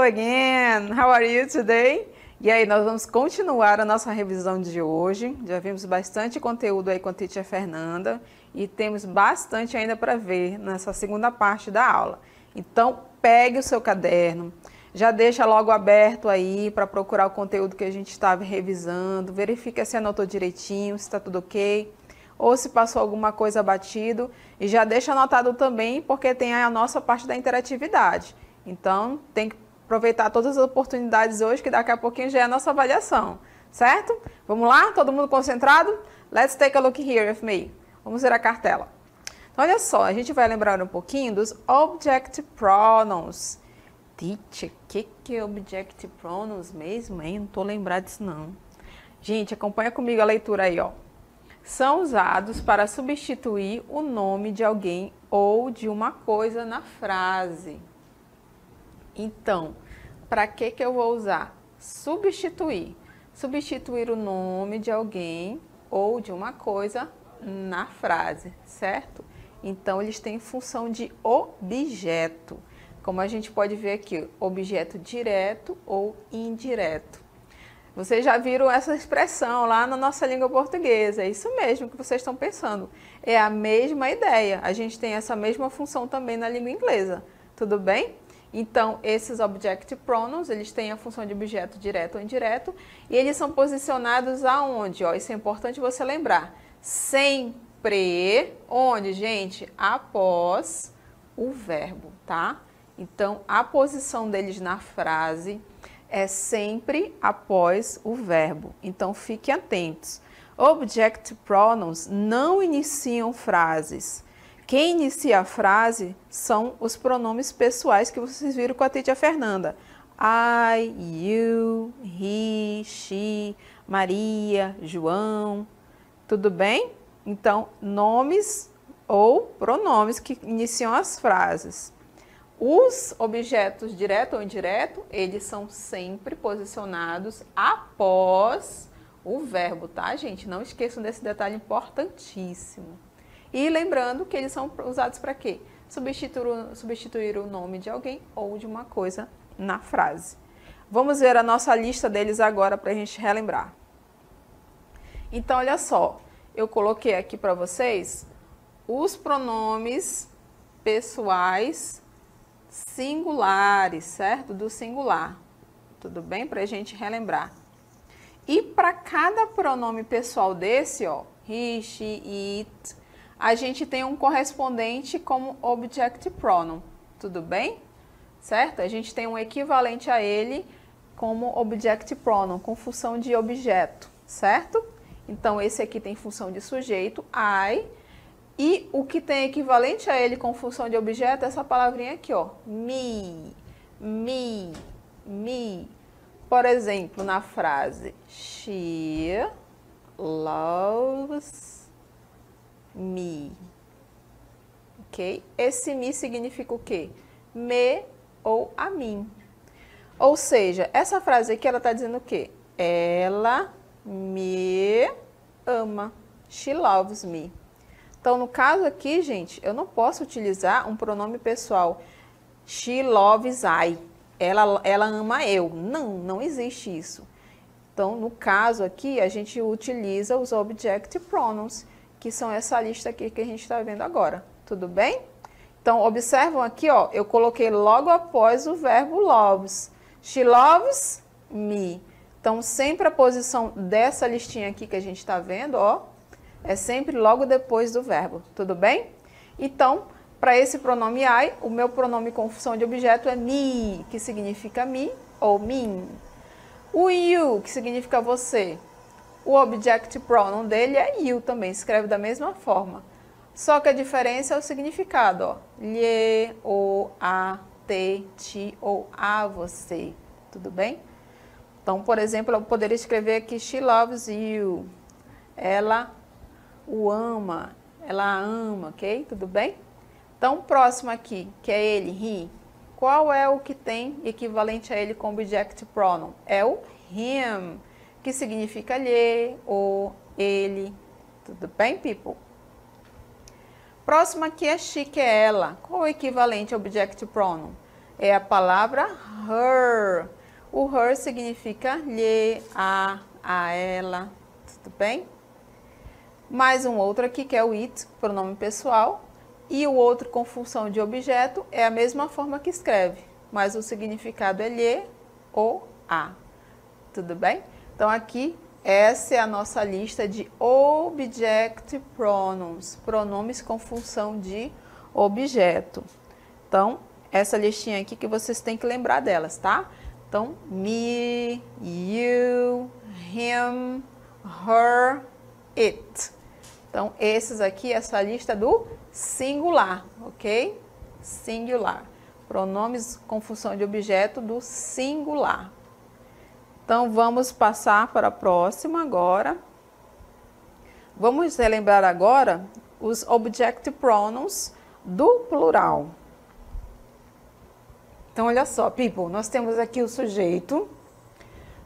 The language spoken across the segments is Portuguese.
again! How are you today? E aí, nós vamos continuar a nossa revisão de hoje. Já vimos bastante conteúdo aí com a Teacher Fernanda e temos bastante ainda para ver nessa segunda parte da aula. Então, pegue o seu caderno, já deixa logo aberto aí para procurar o conteúdo que a gente estava revisando, verifica se anotou direitinho, se está tudo ok, ou se passou alguma coisa batido, e já deixa anotado também, porque tem a nossa parte da interatividade. Então, tem que aproveitar todas as oportunidades hoje, que daqui a pouquinho já é a nossa avaliação, certo? Vamos lá? Todo mundo concentrado? Let's take a look here with me. Vamos ver a cartela. Então, olha só, a gente vai lembrar um pouquinho dos Object Pronouns. Teacher, o que é Object Pronouns mesmo, hein? Não tô lembrado disso, não. Gente, acompanha comigo a leitura aí, ó. São usados para substituir o nome de alguém ou de uma coisa na frase. Então, para que eu vou usar? Substituir. Substituir o nome de alguém ou de uma coisa na frase, certo? Então, eles têm função de objeto. Como a gente pode ver aqui, objeto direto ou indireto. Vocês já viram essa expressão lá na nossa língua portuguesa, é isso mesmo que vocês estão pensando. É a mesma ideia, a gente tem essa mesma função também na língua inglesa, tudo bem? Então, esses Object Pronouns, eles têm a função de objeto direto ou indireto, e eles são posicionados aonde? Ó, isso é importante você lembrar. Sempre, onde, gente? Após o verbo, tá? Então, a posição deles na frase é sempre após o verbo. Então, fiquem atentos. Object Pronouns não iniciam frases. Quem inicia a frase são os pronomes pessoais que vocês viram com a Teacher Fernanda. I, you, he, she, Maria, João. Tudo bem? Então, nomes ou pronomes que iniciam as frases. Os objetos direto ou indireto, eles são sempre posicionados após o verbo, tá, gente? Não esqueçam desse detalhe importantíssimo. E lembrando que eles são usados para quê? Substituir o nome de alguém ou de uma coisa na frase. Vamos ver a nossa lista deles agora para a gente relembrar. Então, olha só, eu coloquei aqui para vocês os pronomes pessoais singulares, certo? Do singular, tudo bem? Para a gente relembrar. E para cada pronome pessoal desse, ó, he, she, it, a gente tem um correspondente como Object Pronoun, tudo bem? Certo? A gente tem um equivalente a ele como Object Pronoun, com função de objeto, certo? Então, esse aqui tem função de sujeito, I, e o que tem equivalente a ele com função de objeto é essa palavrinha aqui, ó, me, me, me. Por exemplo, na frase, she loves me, ok? Esse me significa o quê? Me ou a mim. Ou seja, essa frase aqui, ela está dizendo o quê? Ela me ama. She loves me. Então, no caso aqui, gente, eu não posso utilizar um pronome pessoal. She loves I. Ela ama eu. Não, não existe isso. Então, no caso aqui, a gente utiliza os Object Pronouns, que são essa lista aqui que a gente está vendo agora. Tudo bem? Então, observam aqui, ó, eu coloquei logo após o verbo loves. She loves me. Então, sempre a posição dessa listinha aqui que a gente está vendo, ó, é sempre logo depois do verbo, tudo bem? Então, para esse pronome I, o meu pronome com função de objeto é me, que significa me ou mim. O you, que significa você. O object pronoun dele é you também, se escreve da mesma forma. Só que a diferença é o significado, ó. Lhe, ou a, te, ti ou a você, tudo bem? Então, por exemplo, eu poderia escrever aqui she loves you. Ela o ama, ela a ama, ok? Tudo bem? Então, próximo aqui, que é ele, he. Qual é o que tem equivalente a ele com object pronoun? É o him, que significa lhe, ou ele. Tudo bem, people? Próximo aqui é she, que é ela. Qual é o equivalente ao object pronoun? é a palavra her. O her significa lhe, a ela, tudo bem? Mais um outro aqui que é o it, pronome pessoal. E o outro com função de objeto é a mesma forma que escreve, mas o significado é lhe ou a. Tudo bem? Então aqui, essa é a nossa lista de object pronouns, pronomes com função de objeto. Então, essa listinha aqui que vocês têm que lembrar delas, tá? Então, me, you, him, her, it. Então, esses aqui, essa lista do singular, ok? Singular. Pronomes com função de objeto do singular. Então, vamos passar para a próxima agora. Vamos relembrar agora os object pronouns do plural. Então, olha só, people, nós temos aqui o sujeito,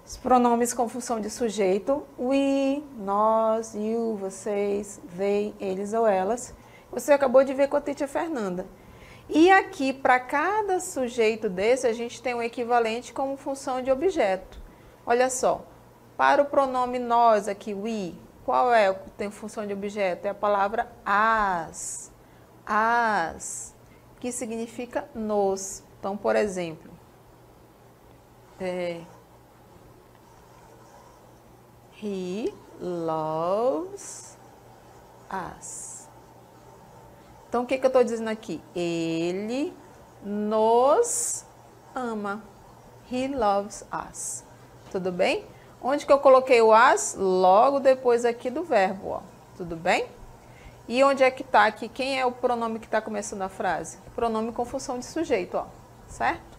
os pronomes com função de sujeito, we, nós, you, vocês, they, eles ou elas. Você acabou de ver com a teacher Fernanda. E aqui, para cada sujeito desse, a gente tem um equivalente como função de objeto. Olha só, para o pronome nós aqui, we, qual é o que tem função de objeto? É a palavra as, que significa nos. Então, por exemplo, he loves us. Então, o que eu estou dizendo aqui? Ele nos ama. He loves us. Tudo bem? Onde que eu coloquei o as? Logo depois aqui do verbo, ó. Tudo bem? E onde é que está aqui? Quem é o pronome que está começando a frase? Pronome com função de sujeito, ó. Certo?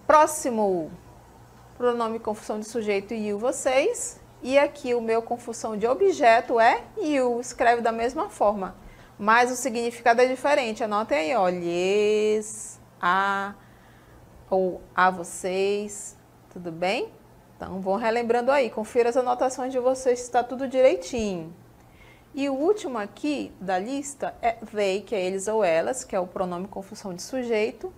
Próximo, pronome com função de sujeito, you, vocês. E aqui o meu com função de objeto é you. Escreve da mesma forma. Mas o significado é diferente. Anotem aí, ó. Lhes, a, ou a vocês. Tudo bem? Então, vão relembrando aí. Confira as anotações de vocês se está tudo direitinho. E o último aqui da lista é they, que é eles ou elas, que é o pronome com função de sujeito.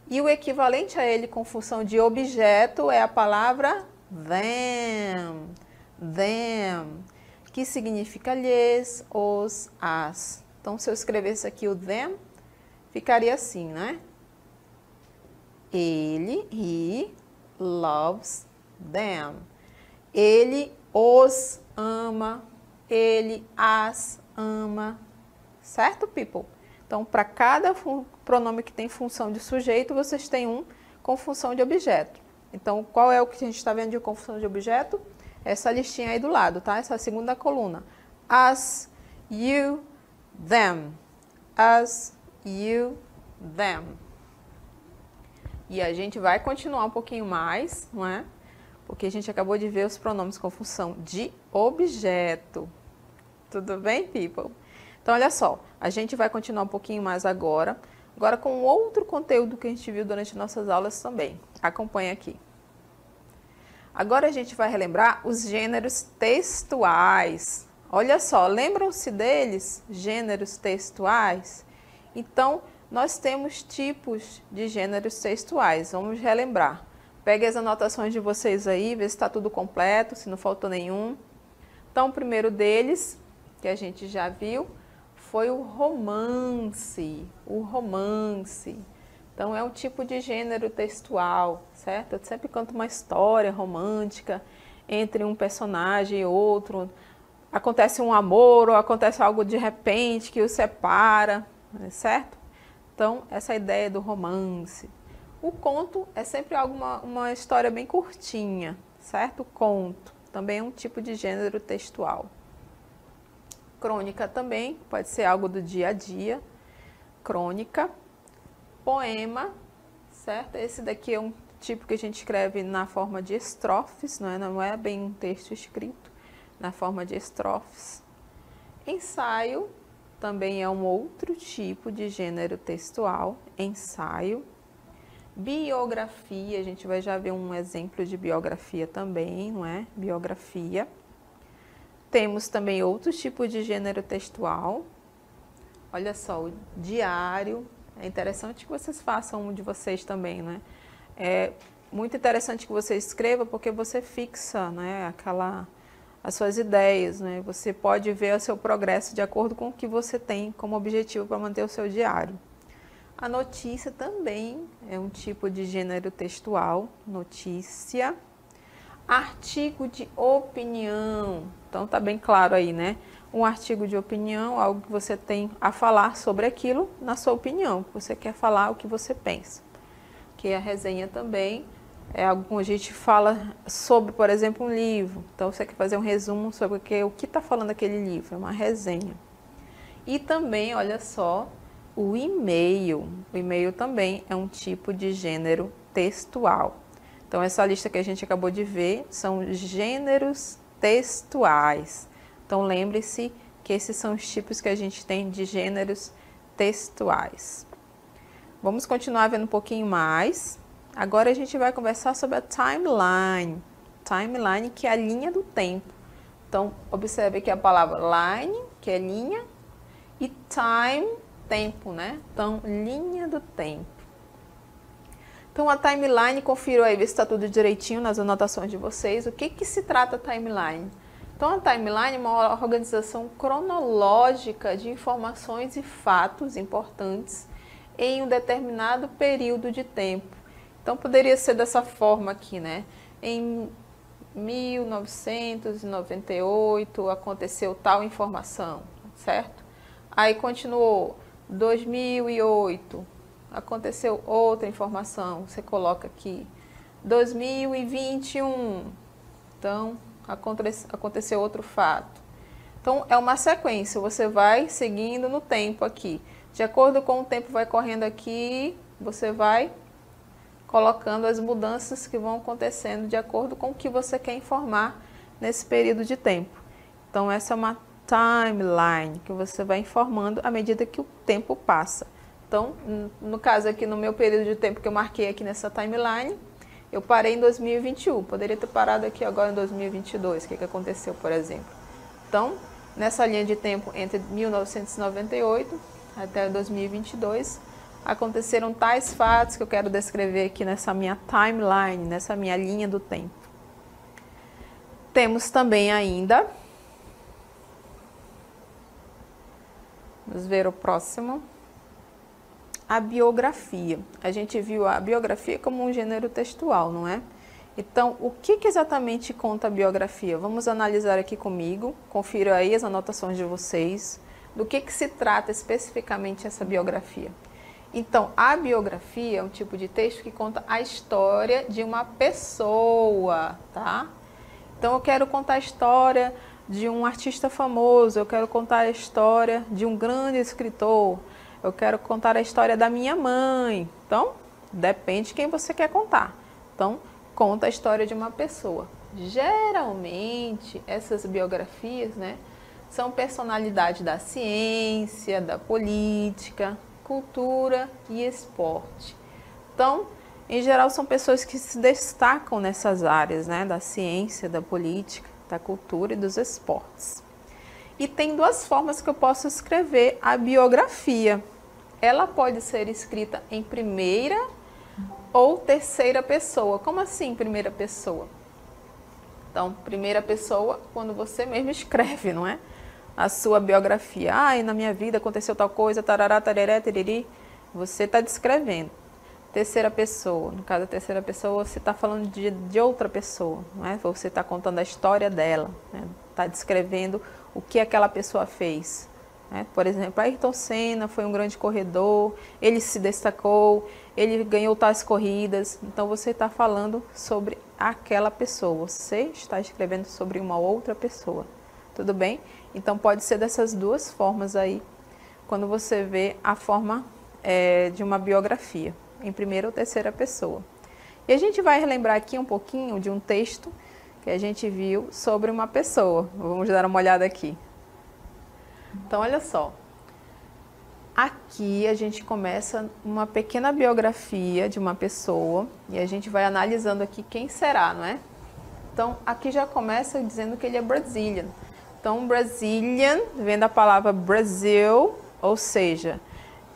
E o equivalente a ele com função de objeto é a palavra them. Them, que significa lhes, os, as. Então, se eu escrevesse aqui o them, ficaria assim, né? Ele, he, loves them. Ele os ama. Ele as ama. Certo, people? Então, para cada pronome que tem função de sujeito, vocês têm um com função de objeto. Então, qual é o que a gente está vendo de função de objeto? Essa listinha aí do lado, tá? Essa segunda coluna. As, you, them. As, you, them. E a gente vai continuar um pouquinho mais, não é? Porque a gente acabou de ver os pronomes com função de objeto. Tudo bem, people? Então, olha só, a gente vai continuar um pouquinho mais agora com outro conteúdo que a gente viu durante nossas aulas também. Acompanhe aqui. Agora a gente vai relembrar os gêneros textuais. Olha só, lembram-se deles? Gêneros textuais? Então, nós temos tipos de gêneros textuais. Vamos relembrar. Pegue as anotações de vocês aí, vê se está tudo completo, se não faltou nenhum. Então, o primeiro deles, que a gente já viu, foi o romance. O romance. Então, é um tipo de gênero textual, certo? Eu sempre conto uma história romântica entre um personagem e outro. Acontece um amor ou acontece algo de repente que os separa, certo? Então, essa é a ideia do romance. O conto é sempre uma história bem curtinha, certo? Conto também é um tipo de gênero textual. Crônica também pode ser algo do dia a dia. Crônica. Poema, certo? Esse daqui é um tipo que a gente escreve na forma de estrofes, não é bem um texto escrito, na forma de estrofes. Ensaio também é um outro tipo de gênero textual, ensaio. Biografia, a gente vai já ver um exemplo de biografia também, não é? Biografia. Temos também outros tipos de gênero textual. Olha só, o diário É interessante que vocês façam um de vocês também, né? É muito interessante que você escreva porque você fixa, né, as suas ideias, né? Você pode ver o seu progresso de acordo com o que você tem como objetivo para manter o seu diário. A notícia também é um tipo de gênero textual, notícia. Artigo de opinião, então tá bem claro aí, né? Um artigo de opinião, algo que você tem a falar sobre aquilo, na sua opinião, você quer falar o que você pensa. Que a resenha também é algo que a gente fala sobre, por exemplo, um livro. Então você quer fazer um resumo sobre o que está falando aquele livro, é uma resenha. E também, olha só, o e-mail. O e-mail também é um tipo de gênero textual. Então essa lista que a gente acabou de ver são gêneros textuais. Então, lembre-se que esses são os tipos que a gente tem de gêneros textuais. Vamos continuar vendo um pouquinho mais. Agora a gente vai conversar sobre a timeline. Timeline, que é a linha do tempo. Então, observe que a palavra line, que é linha, e time, tempo, né? Então, linha do tempo. Então, a timeline, confiro aí, ver se está tudo direitinho nas anotações de vocês. O que se trata a timeline? Então, a timeline é uma organização cronológica de informações e fatos importantes em um determinado período de tempo. Então, poderia ser dessa forma aqui, né? Em 1998 aconteceu tal informação, certo? Aí continuou, 2008 aconteceu outra informação, você coloca aqui. 2021, então aconteceu outro fato. Então, é uma sequência, você vai seguindo no tempo aqui. De acordo com o tempo vai correndo aqui, você vai colocando as mudanças que vão acontecendo de acordo com o que você quer informar nesse período de tempo. Então, essa é uma timeline que você vai informando à medida que o tempo passa. Então, no caso aqui, no meu período de tempo que eu marquei aqui nessa timeline, eu parei em 2021, poderia ter parado aqui agora em 2022, o que aconteceu, por exemplo. Então, nessa linha de tempo entre 1998 até 2022, aconteceram tais fatos que eu quero descrever aqui nessa minha timeline, nessa minha linha do tempo. Temos também ainda, vamos ver o próximo, a biografia. A gente viu a biografia como um gênero textual, não é? Então, o que exatamente conta a biografia? Vamos analisar aqui comigo, confira aí as anotações de vocês, do que se trata especificamente essa biografia. Então, a biografia é um tipo de texto que conta a história de uma pessoa, tá? Então, eu quero contar a história de um artista famoso, eu quero contar a história de um grande escritor, eu quero contar a história da minha mãe. Então, depende de quem você quer contar. Então, conta a história de uma pessoa. Geralmente, essas biografias, né, são personalidades da ciência, da política, cultura e esporte. Então, em geral, são pessoas que se destacam nessas áreas, né, da ciência, da política, da cultura e dos esportes. E tem duas formas que eu posso escrever a biografia. Ela pode ser escrita em primeira ou terceira pessoa. Como assim primeira pessoa? Então, primeira pessoa, quando você mesmo escreve, não é? A sua biografia. Ah, e na minha vida aconteceu tal coisa, tarará, tararé, tiriri. Você está descrevendo. Terceira pessoa. No caso da terceira pessoa, você está falando de outra pessoa, não é? Você está contando a história dela, né? Está descrevendo o que aquela pessoa fez. Né? Por exemplo, Ayrton Senna foi um grande corredor, ele se destacou, ele ganhou tais corridas. Então, você está falando sobre aquela pessoa, você está escrevendo sobre uma outra pessoa. Tudo bem? Então, pode ser dessas duas formas aí, quando você vê a forma de uma biografia, em primeira ou terceira pessoa. E a gente vai relembrar aqui um pouquinho de um texto que a gente viu sobre uma pessoa. Vamos dar uma olhada aqui. Então, olha só. Aqui a gente começa uma pequena biografia de uma pessoa e a gente vai analisando aqui quem será, não é? Então, aqui já começa dizendo que ele é Brazilian. Então, Brazilian vem da palavra Brasil, ou seja,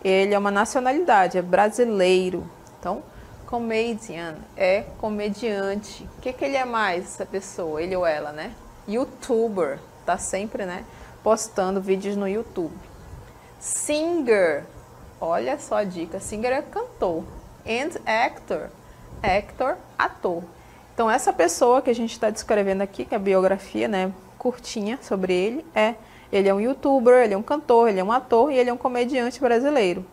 Ele é uma nacionalidade, é brasileiro. Então, comedian é comediante. O que ele é mais, essa pessoa, ele ou ela, né? YouTuber, tá sempre, né, postando vídeos no YouTube. Singer, olha só a dica, singer é cantor. And actor, actor, ator. Então, essa pessoa que a gente está descrevendo aqui, que é a biografia, né, curtinha sobre ele, ele é um youtuber, ele é um cantor, ele é um ator e ele é um comediante brasileiro.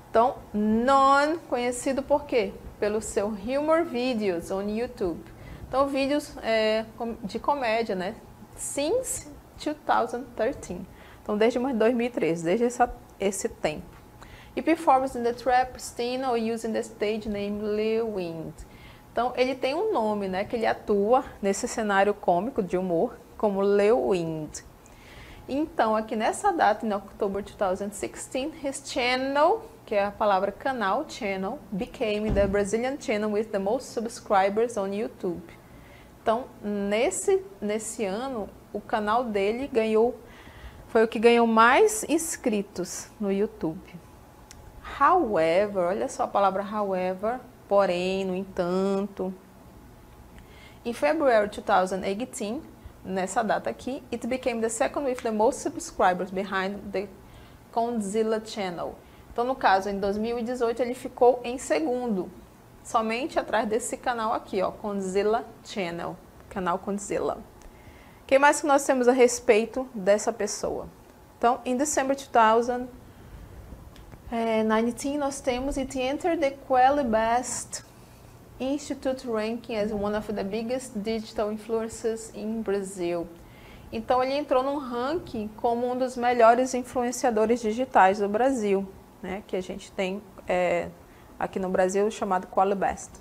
Então, known, conhecido por quê? Pelo seu humor videos on YouTube. Então, vídeos de comédia, né? Since 2013. Então, desde 2013, desde esse tempo. E performs in the trap scene or using the stage name Lil Wind. Então, ele tem um nome, né? Que ele atua nesse cenário cômico de humor como Lil Wind. Então, aqui nessa data, em October 2016, his channel, que é a palavra canal, channel, became the Brazilian channel with the most subscribers on YouTube. Então, nesse ano, o canal dele foi o que ganhou mais inscritos no YouTube. However, olha só a palavra however, porém, no entanto, em February 2018, nessa data aqui, it became the second with the most subscribers behind the Condzilla channel. Então, no caso, em 2018, ele ficou em segundo, somente atrás desse canal aqui, ó, Condzilla Channel, canal Condzilla. O que mais que nós temos a respeito dessa pessoa? Então, em December 2019, nós temos it entered the Qualibest Institute ranking as one of the biggest digital influencers in Brazil. Então, ele entrou no ranking como um dos melhores influenciadores digitais do Brasil, né, que a gente tem aqui no Brasil, chamado Qualibest.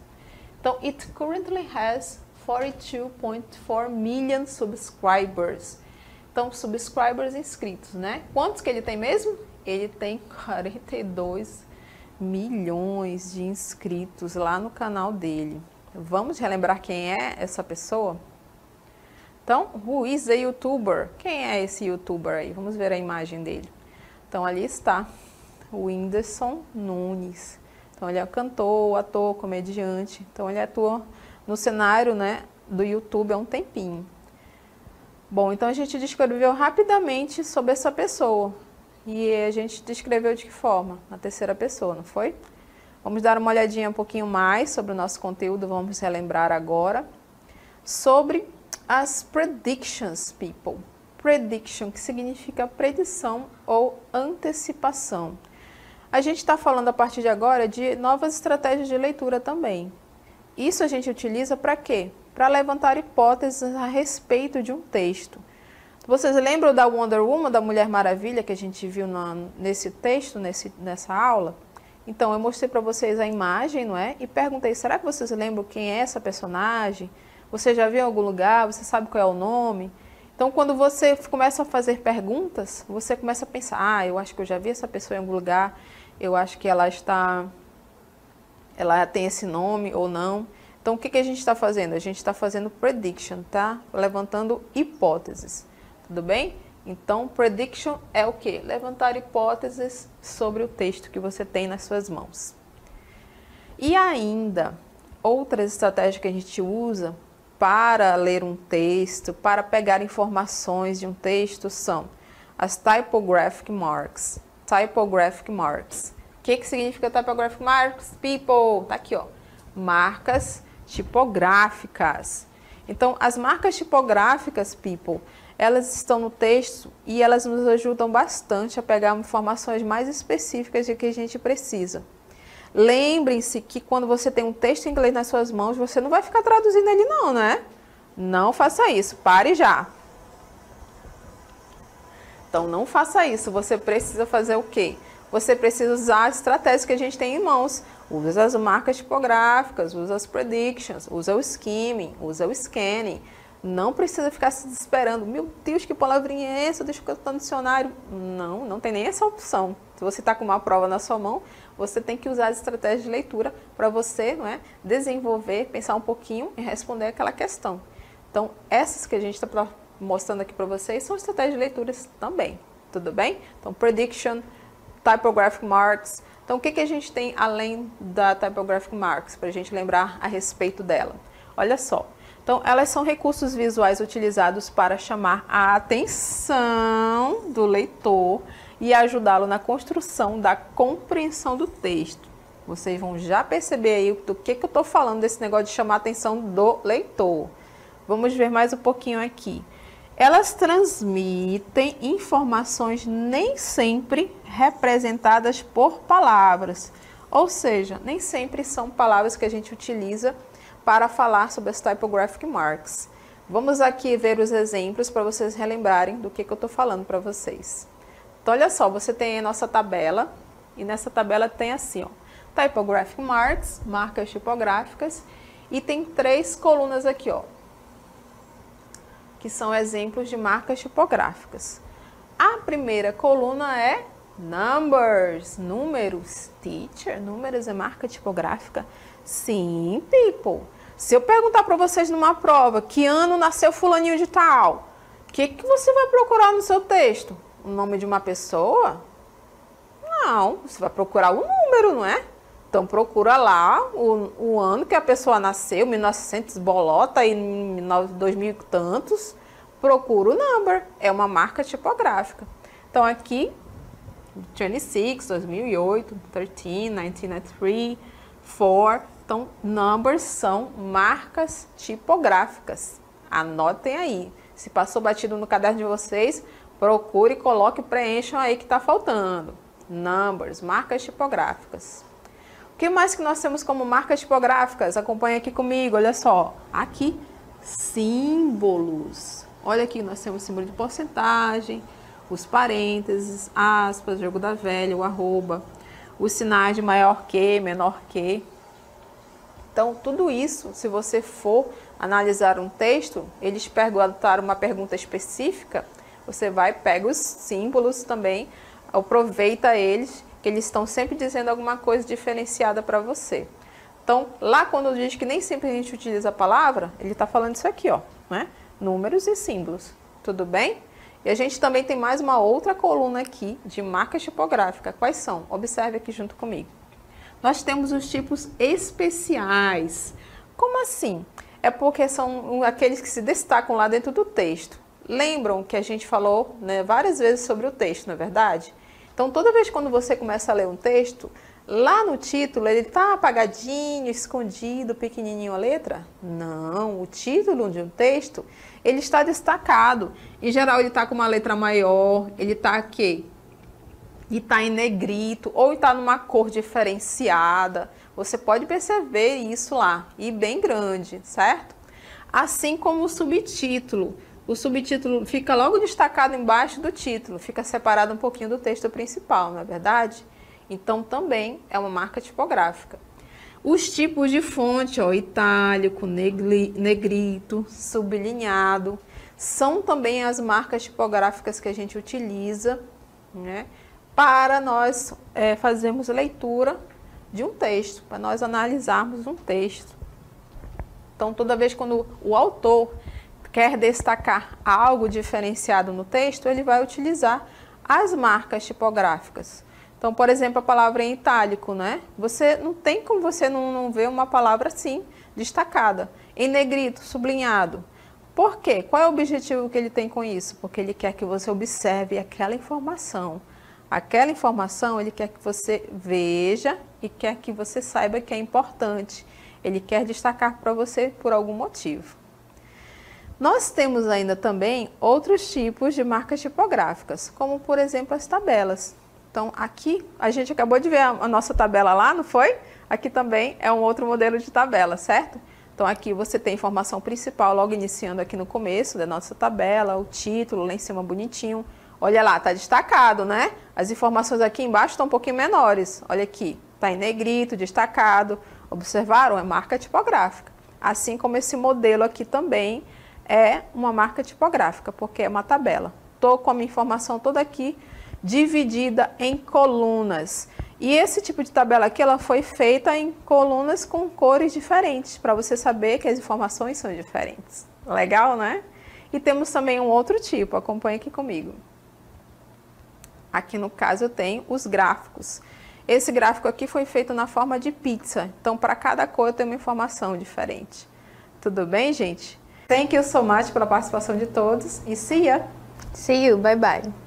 Então, it currently has 42.4 million subscribers. Então, subscribers inscritos, né? Quantos que ele tem mesmo? Ele tem 42 milhões de inscritos lá no canal dele. Vamos relembrar quem é essa pessoa? Então, who is a YouTuber? Quem é esse YouTuber aí? Vamos ver a imagem dele. Então, ali está, o Whindersson Nunes. Então, ele é cantor, ator, comediante. Então, ele atua no cenário, né, do YouTube há um tempinho. Bom, então a gente descreveu rapidamente sobre essa pessoa. E a gente descreveu de que forma? Na terceira pessoa, não foi? Vamos dar uma olhadinha um pouquinho mais sobre o nosso conteúdo, vamos relembrar agora sobre as predictions, people. Prediction, que significa predição ou antecipação. A gente está falando a partir de agora de novas estratégias de leitura também. Isso a gente utiliza para quê? Para levantar hipóteses a respeito de um texto. Vocês lembram da Wonder Woman, da Mulher Maravilha, que a gente viu nesse texto, nessa aula? Então, eu mostrei para vocês a imagem, não é? E perguntei, será que vocês lembram quem é essa personagem? Você já viu em algum lugar? Você sabe qual é o nome? Então, quando você começa a fazer perguntas, você começa a pensar, eu acho que eu já vi essa pessoa em algum lugar, eu acho que ela tem esse nome ou não. Então, o que a gente está fazendo? A gente está fazendo prediction, tá? Levantando hipóteses, tudo bem? Então, prediction é o quê? Levantar hipóteses sobre o texto que você tem nas suas mãos. E ainda, outras estratégias que a gente usa para ler um texto, para pegar informações de um texto, são as typographic marks. Typographic marks. O que significa typographic marks? People, tá aqui, ó. Marcas tipográficas. Então, as marcas tipográficas, people, elas estão no texto e elas nos ajudam bastante a pegar informações mais específicas de que a gente precisa. Lembrem-se que quando você tem um texto em inglês nas suas mãos, você não vai ficar traduzindo ele não, né? Não faça isso, pare já. Então, não faça isso, você precisa fazer o quê? Você precisa usar as estratégias que a gente tem em mãos. Usa as marcas tipográficas, usa as predictions, usa o skimming, usa o scanning. Não precisa ficar se desesperando. Meu Deus, que palavrinha é essa? Deixa eu botar no dicionário. Não, não tem nem essa opção. Se você está com uma prova na sua mão, você tem que usar as estratégias de leitura para você, não é, desenvolver, pensar um pouquinho e responder aquela questão. Então, essas que a gente está mostrando aqui para vocês são estratégias de leituras também. Tudo bem? Então, prediction, typographic marks. Então, o que a gente tem além da typographic marks, para a gente lembrar a respeito dela? Olha só. Então, elas são recursos visuais utilizados para chamar a atenção do leitor e ajudá-lo na construção da compreensão do texto. Vocês vão já perceber aí do que eu estou falando desse negócio de chamar a atenção do leitor. Vamos ver mais um pouquinho aqui. Elas transmitem informações nem sempre representadas por palavras, ou seja, nem sempre são palavras que a gente utiliza para falar sobre as typographic marks. Vamos aqui ver os exemplos para vocês relembrarem do que eu estou falando para vocês. Então, olha só, você tem a nossa tabela, e nessa tabela tem assim, ó, typographic marks, marcas tipográficas, e tem 3 colunas aqui, ó, que são exemplos de marcas tipográficas. A primeira coluna é numbers, números. Teacher, números é marca tipográfica? Sim, people. Se eu perguntar para vocês numa prova, que ano nasceu fulaninho de tal, o que você vai procurar no seu texto? O nome de uma pessoa? Não, você vai procurar o número, não é? Então, procura lá o ano que a pessoa nasceu, 1900 bolota, e 2000 e tantos. Procura o number, é uma marca tipográfica. Então, aqui, 26, 2008, 13, 1993, 4. Então, numbers são marcas tipográficas. Anotem aí. Se passou batido no caderno de vocês, procure, coloque e preencham aí que está faltando. Numbers, marcas tipográficas. O que mais que nós temos como marcas tipográficas? Acompanhe aqui comigo, olha só. Aqui, símbolos. Olha aqui, nós temos símbolo de porcentagem, os parênteses, aspas, jogo da velha, o arroba, os sinais de maior que, menor que. Então, tudo isso, se você for analisar um texto, eles perguntaram uma pergunta específica, você vai, pega os símbolos também, aproveita eles, que eles estão sempre dizendo alguma coisa diferenciada para você. Então, lá quando diz que nem sempre a gente utiliza a palavra, ele está falando isso aqui, ó, né? Números e símbolos, tudo bem? E a gente também tem mais uma outra coluna aqui de marcas tipográficas. Quais são? Observe aqui junto comigo. Nós temos os tipos especiais. Como assim? É porque são aqueles que se destacam lá dentro do texto. Lembram que a gente falou, né, várias vezes sobre o texto, não é verdade? Então, toda vez quando você começa a ler um texto, lá no título, ele está apagadinho, escondido, pequenininho a letra? Não, o título de um texto, ele está destacado. Em geral, ele está com uma letra maior, ele está aqui. E está em negrito, ou está numa cor diferenciada. Você pode perceber isso lá, e bem grande, certo? Assim como o subtítulo. O subtítulo fica logo destacado embaixo do título, fica separado um pouquinho do texto principal, não é verdade? Então, também é uma marca tipográfica. Os tipos de fonte, ó, itálico, negrito, sublinhado, são também as marcas tipográficas que a gente utiliza, né, para nós fazermos leitura de um texto, para nós analisarmos um texto. Então, toda vez quando o autor quer destacar algo diferenciado no texto, ele vai utilizar as marcas tipográficas. Então, por exemplo, a palavra em itálico, né? Você não tem como você não ver uma palavra assim, destacada. Em negrito, sublinhado. Por quê? Qual é o objetivo que ele tem com isso? Porque ele quer que você observe aquela informação. Aquela informação ele quer que você veja e quer que você saiba que é importante. Ele quer destacar para você por algum motivo. Nós temos ainda também outros tipos de marcas tipográficas, como por exemplo as tabelas. Então aqui a gente acabou de ver a nossa tabela lá, não foi? Aqui também é um outro modelo de tabela, certo? Então aqui você tem a informação principal logo iniciando aqui no começo da nossa tabela, o título lá em cima bonitinho. Olha lá, está destacado, né? As informações aqui embaixo estão um pouquinho menores. Olha aqui, está em negrito, destacado. Observaram? É marca tipográfica. Assim como esse modelo aqui também é uma marca tipográfica, porque é uma tabela. Estou com a minha informação toda aqui dividida em colunas. E esse tipo de tabela aqui, ela foi feita em colunas com cores diferentes, para você saber que as informações são diferentes. Legal, né? E temos também um outro tipo, acompanhe aqui comigo. Aqui no caso eu tenho os gráficos. Esse gráfico aqui foi feito na forma de pizza, então para cada cor eu tenho uma informação diferente. Tudo bem, gente? Thank you so much pela participação de todos e see ya! See you, bye bye.